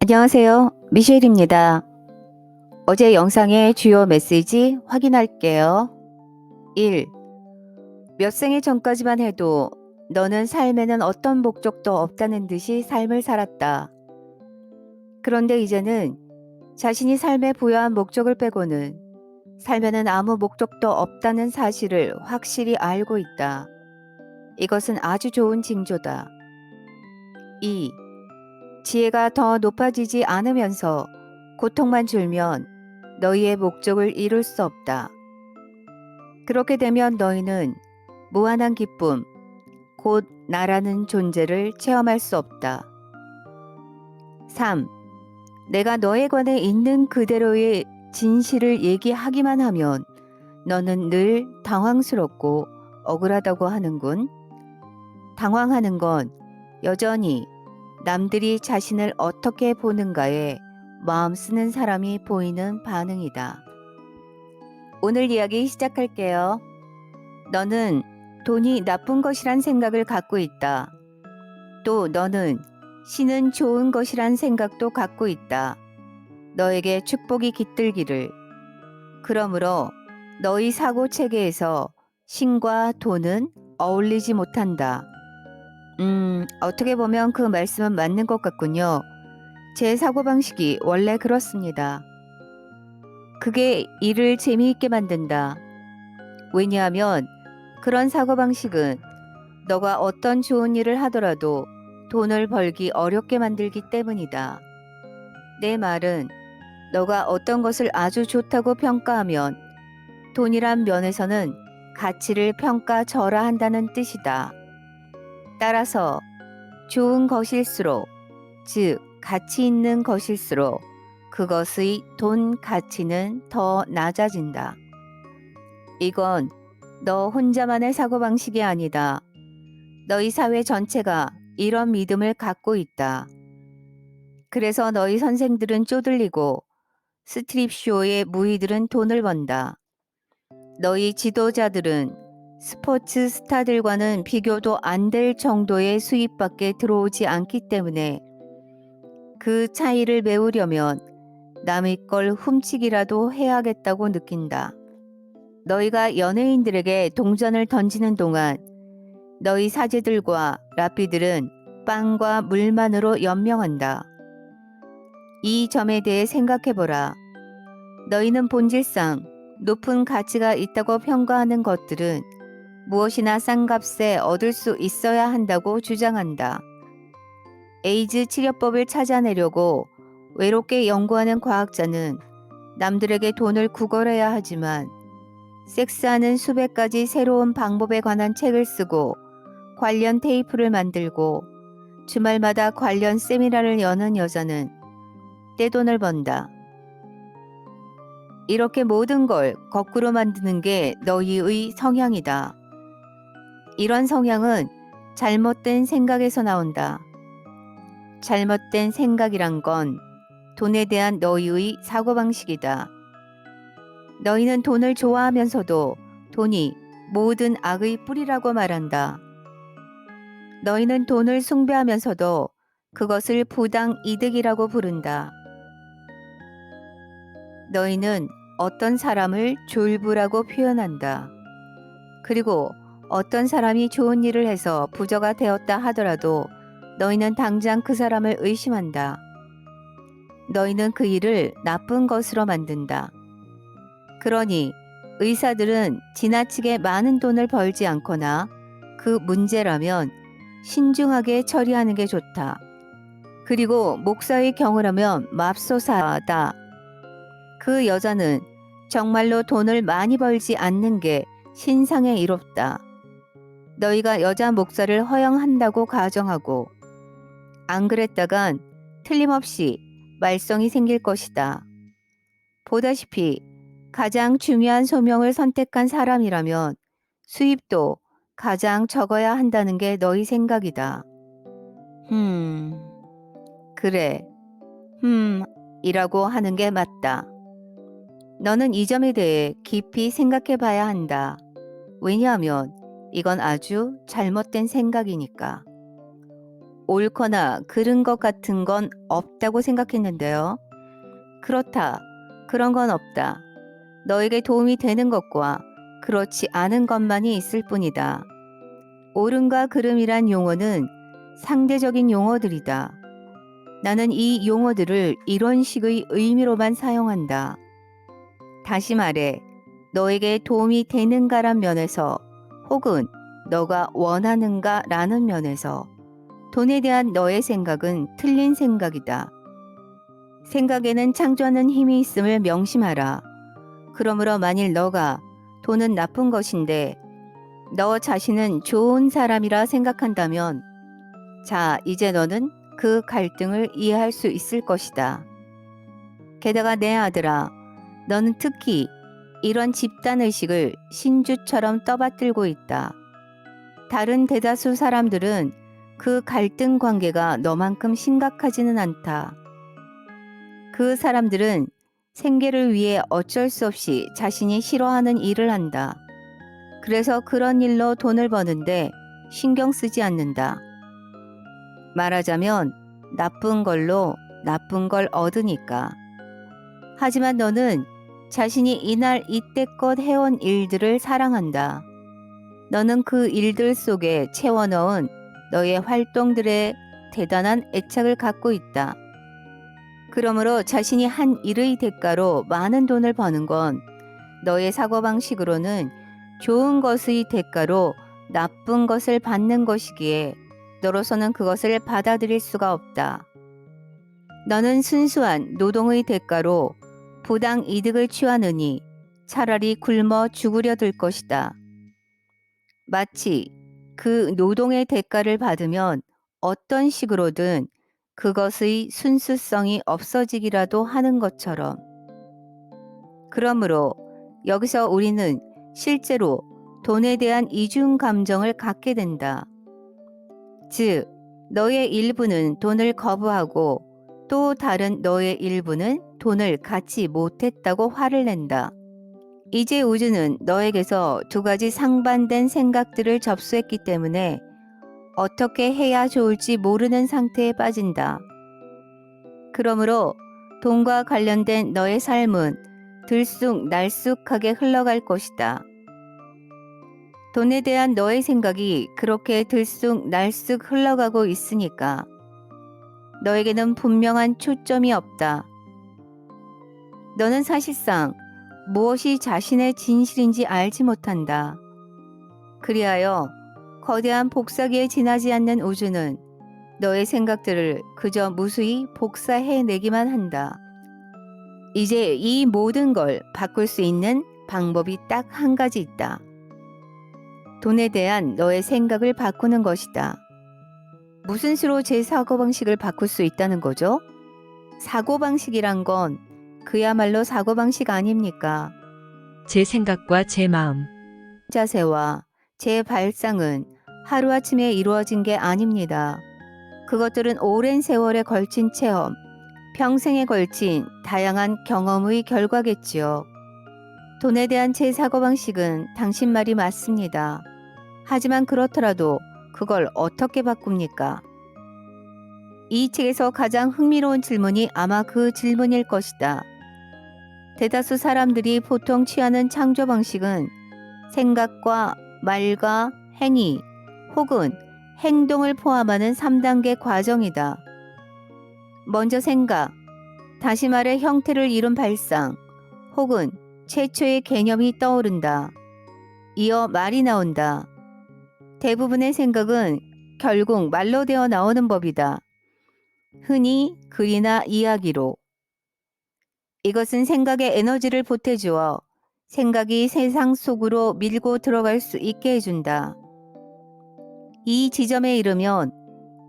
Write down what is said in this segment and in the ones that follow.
안녕하세요. 미셸입니다. 어제 영상의 주요 메시지 확인할게요. 1. 몇 생의 전까지만 해도 너는 삶에는 어떤 목적도 없다는 듯이 삶을 살았다. 그런데 이제는 자신이 삶에 부여한 목적을 빼고는 삶에는 아무 목적도 없다는 사실을 확실히 알고 있다. 이것은 아주 좋은 징조다. 2. 지혜가 더 높아지지 않으면서 고통만 줄면 너희의 목적을 이룰 수 없다. 그렇게 되면 너희는 무한한 기쁨, 곧 나라는 존재를 체험할 수 없다. 3. 내가 너에 관해 있는 그대로의 진실을 얘기하기만 하면 너는 늘 당황스럽고 억울하다고 하는군. 당황하는 건 여전히 남들이 자신을 어떻게 보는가에 마음 쓰는 사람이 보이는 반응이다. 오늘 이야기 시작할게요. 너는 돈이 나쁜 것이란 생각을 갖고 있다. 또 너는 신은 좋은 것이란 생각도 갖고 있다. 너에게 축복이 깃들기를. 그러므로 너희 사고 체계에서 신과 돈은 어울리지 못한다. 어떻게 보면 그 말씀은 맞는 것 같군요. 제 사고방식이 원래 그렇습니다. 그게 일을 재미있게 만든다. 왜냐하면 그런 사고방식은 너가 어떤 좋은 일을 하더라도 돈을 벌기 어렵게 만들기 때문이다. 내 말은 너가 어떤 것을 아주 좋다고 평가하면 돈이란 면에서는 가치를 평가절하한다는 뜻이다. 따라서 좋은 것일수록, 즉 가치 있는 것일수록 그것의 돈 가치는 더 낮아진다. 이건 너 혼자만의 사고방식이 아니다. 너희 사회 전체가 이런 믿음을 갖고 있다. 그래서 너희 선생들은 쪼들리고 스트립쇼의 무희들은 돈을 번다. 너희 지도자들은 스포츠 스타들과는 비교도 안 될 정도의 수입밖에 들어오지 않기 때문에 그 차이를 메우려면 남의 걸 훔치기라도 해야겠다고 느낀다. 너희가 연예인들에게 동전을 던지는 동안 너희 사제들과 랍비들은 빵과 물만으로 연명한다. 이 점에 대해 생각해보라. 너희는 본질상 높은 가치가 있다고 평가하는 것들은 무엇이나 싼 값에 얻을 수 있어야 한다고 주장한다. 에이즈 치료법을 찾아내려고 외롭게 연구하는 과학자는 남들에게 돈을 구걸해야 하지만 섹스하는 수백 가지 새로운 방법에 관한 책을 쓰고 관련 테이프를 만들고 주말마다 관련 세미나를 여는 여자는 떼돈을 번다. 이렇게 모든 걸 거꾸로 만드는 게 너희의 성향이다. 이런 성향은 잘못된 생각에서 나온다. 잘못된 생각이란 건 돈에 대한 너희의 사고방식이다. 너희는 돈을 좋아하면서도 돈이 모든 악의 뿌리라고 말한다. 너희는 돈을 숭배하면서도 그것을 부당 이득이라고 부른다. 너희는 어떤 사람을 졸부라고 표현한다. 그리고 어떤 사람이 좋은 일을 해서 부자가 되었다 하더라도 너희는 당장 그 사람을 의심한다. 너희는 그 일을 나쁜 것으로 만든다. 그러니 의사들은 지나치게 많은 돈을 벌지 않거나 그 문제라면 신중하게 처리하는 게 좋다. 그리고 목사의 경우라면 맙소사다. 그 여자는 정말로 돈을 많이 벌지 않는 게 신상에 이롭다. 너희가 여자 목사를 허용한다고 가정하고 안 그랬다간 틀림없이 말썽이 생길 것이다. 보다시피 가장 중요한 소명을 선택한 사람이라면 수입도 가장 적어야 한다는 게 너희 생각이다. 그래. 이라고 하는 게 맞다. 너는 이 점에 대해 깊이 생각해 봐야 한다. 왜냐하면 이건 아주 잘못된 생각이니까. 옳거나 그른 것 같은 건 없다고 생각했는데요. 그렇다. 그런 건 없다. 너에게 도움이 되는 것과 그렇지 않은 것만이 있을 뿐이다. 옳음과 그름이란 용어는 상대적인 용어들이다. 나는 이 용어들을 이런 식의 의미로만 사용한다. 다시 말해, 너에게 도움이 되는가란 면에서 혹은 너가 원하는가라는 면에서 돈에 대한 너의 생각은 틀린 생각이다. 생각에는 창조하는 힘이 있음을 명심하라. 그러므로 만일 너가 돈은 나쁜 것인데 너 자신은 좋은 사람이라 생각한다면 자, 이제 너는 그 갈등을 이해할 수 있을 것이다. 게다가 내 아들아, 너는 특히 이런 집단의식을 신주처럼 떠받들고 있다. 다른 대다수 사람들은 그 갈등 관계가 너만큼 심각하지는 않다. 그 사람들은 생계를 위해 어쩔 수 없이 자신이 싫어하는 일을 한다. 그래서 그런 일로 돈을 버는데 신경 쓰지 않는다. 말하자면 나쁜 걸로 나쁜 걸 얻으니까. 하지만 너는 자신이 이날 이때껏 해온 일들을 사랑한다. 너는 그 일들 속에 채워넣은 너의 활동들에 대단한 애착을 갖고 있다. 그러므로 자신이 한 일의 대가로 많은 돈을 버는 건 너의 사고방식으로는 좋은 것의 대가로 나쁜 것을 받는 것이기에 너로서는 그것을 받아들일 수가 없다. 너는 순수한 노동의 대가로 부당 이득을 취하느니 차라리 굶어 죽으려 들 것이다. 마치 그 노동의 대가를 받으면 어떤 식으로든 그것의 순수성이 없어지기라도 하는 것처럼. 그러므로 여기서 우리는 실제로 돈에 대한 이중 감정을 갖게 된다. 즉, 너의 일부는 돈을 거부하고 또 다른 너의 일부는 돈을 갖지 못했다고 화를 낸다. 이제 우주는 너에게서 두 가지 상반된 생각들을 접수했기 때문에 어떻게 해야 좋을지 모르는 상태에 빠진다. 그러므로 돈과 관련된 너의 삶은 들쑥날쑥하게 흘러갈 것이다. 돈에 대한 너의 생각이 그렇게 들쑥날쑥 흘러가고 있으니까 너에게는 분명한 초점이 없다. 너는 사실상 무엇이 자신의 진실인지 알지 못한다. 그리하여 거대한 복사기에 지나지 않는 우주는 너의 생각들을 그저 무수히 복사해내기만 한다. 이제 이 모든 걸 바꿀 수 있는 방법이 딱 한 가지 있다. 돈에 대한 너의 생각을 바꾸는 것이다. 무슨 수로 제 사고방식을 바꿀 수 있다는 거죠? 사고방식이란 건 그야말로 사고방식 아닙니까? 제 생각과 제 마음, 자세와 제 발상은 하루아침에 이루어진 게 아닙니다. 그것들은 오랜 세월에 걸친 체험, 평생에 걸친 다양한 경험의 결과겠지요. 돈에 대한 제 사고방식은 당신 말이 맞습니다. 하지만 그렇더라도 그걸 어떻게 바꿉니까? 이 책에서 가장 흥미로운 질문이 아마 그 질문일 것이다. 대다수 사람들이 보통 취하는 창조 방식은 생각과 말과 행위 혹은 행동을 포함하는 3단계 과정이다. 먼저 생각, 다시 말해 형태를 이룬 발상 혹은 최초의 개념이 떠오른다. 이어 말이 나온다. 대부분의 생각은 결국 말로 되어 나오는 법이다. 흔히 글이나 이야기로. 이것은 생각에 에너지를 보태주어 생각이 세상 속으로 밀고 들어갈 수 있게 해준다. 이 지점에 이르면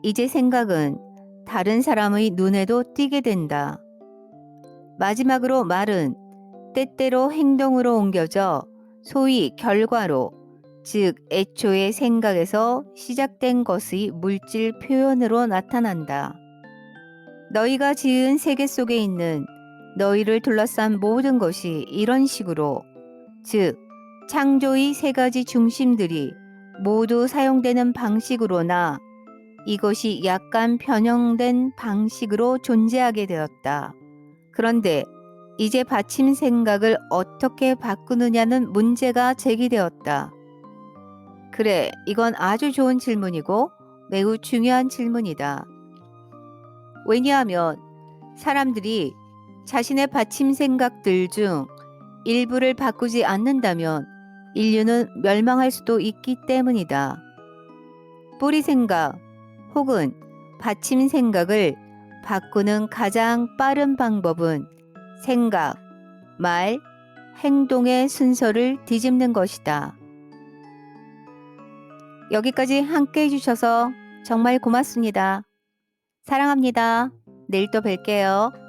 이제 생각은 다른 사람의 눈에도 띄게 된다. 마지막으로 말은 때때로 행동으로 옮겨져 소위 결과로, 즉 애초의 생각에서 시작된 것의 물질 표현으로 나타난다. 너희가 지은 세계 속에 있는 너희를 둘러싼 모든 것이 이런 식으로, 즉 창조의 세 가지 중심들이 모두 사용되는 방식으로나 이것이 약간 변형된 방식으로 존재하게 되었다. 그런데 이제 받침 생각을 어떻게 바꾸느냐는 문제가 제기되었다. 그래, 이건 아주 좋은 질문이고 매우 중요한 질문이다. 왜냐하면 사람들이 자신의 받침 생각들 중 일부를 바꾸지 않는다면 인류는 멸망할 수도 있기 때문이다. 뿌리 생각 혹은 받침 생각을 바꾸는 가장 빠른 방법은 생각, 말, 행동의 순서를 뒤집는 것이다. 여기까지 함께 해주셔서 정말 고맙습니다. 사랑합니다. 내일 또 뵐게요.